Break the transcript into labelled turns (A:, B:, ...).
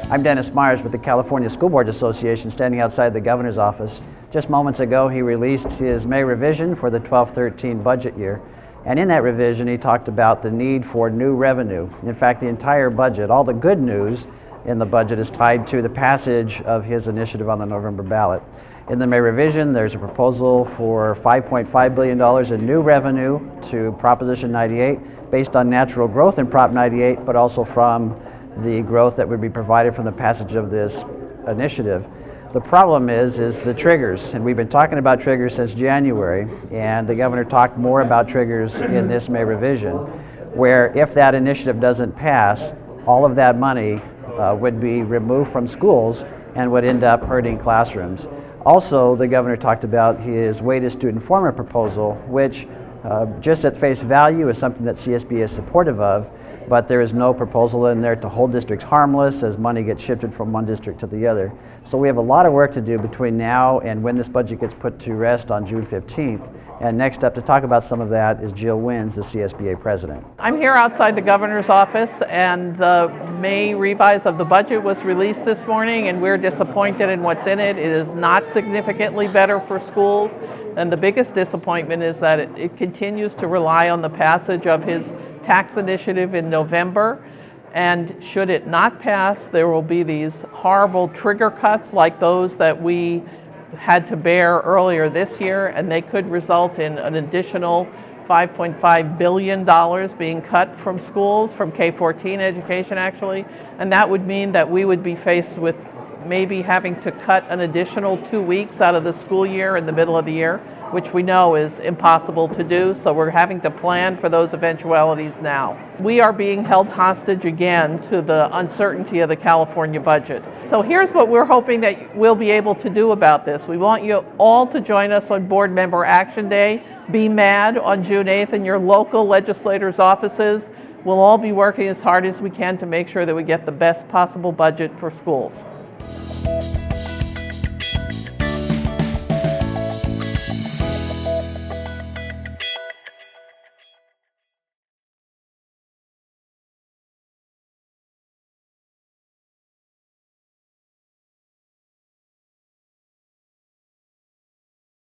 A: I'm Dennis Meyers with the California School Boards Association, standing outside the governor's office. Just moments ago he released his May revision for the 12-13 budget year, and in that revision he talked about the need for new revenue. In fact, the entire budget, all the good news in the budget, is tied to the passage of his initiative on the November ballot. In the May revision, there's a proposal for $5.5 billion in new revenue to Proposition 98 based on natural growth in Prop 98, but also from the growth that would be provided from the passage of this initiative. The problem is the triggers, and we've been talking about triggers since January, and the governor talked more about triggers in this May revision, where if that initiative doesn't pass, all of that money would be removed from schools and would end up hurting classrooms. Also, the governor talked about his weighted student informer proposal, which just at face value is something that CSBA is supportive of, but there is no proposal in there to hold districts harmless as money gets shifted from one district to the other. So we have a lot of work to do between now and when this budget gets put to rest on June 15th. And next up to talk about some of that is Jill Wynns, the CSBA president.
B: I'm here outside the governor's office, and the May revise of the budget was released this morning, and we're disappointed in what's in it. It is not significantly better for schools, and the biggest disappointment is that it continues to rely on the passage of his tax initiative in November, and should it not pass, there will be these horrible trigger cuts like those that we had to bear earlier this year, and they could result in an additional $5.5 billion being cut from schools, from K-14 education actually, and that would mean that we would be faced with maybe having to cut an additional 2 weeks out of the school year in the middle of the year, which we know is impossible to do, so we're having to plan for those eventualities now. We are being held hostage again to the uncertainty of the California budget. So here's what we're hoping that we'll be able to do about this. We want you all to join us on Board Member Action Day. Be mad on June 8th in your local legislators' offices. We'll all be working as hard as we can to make sure that we get the best possible budget for schools.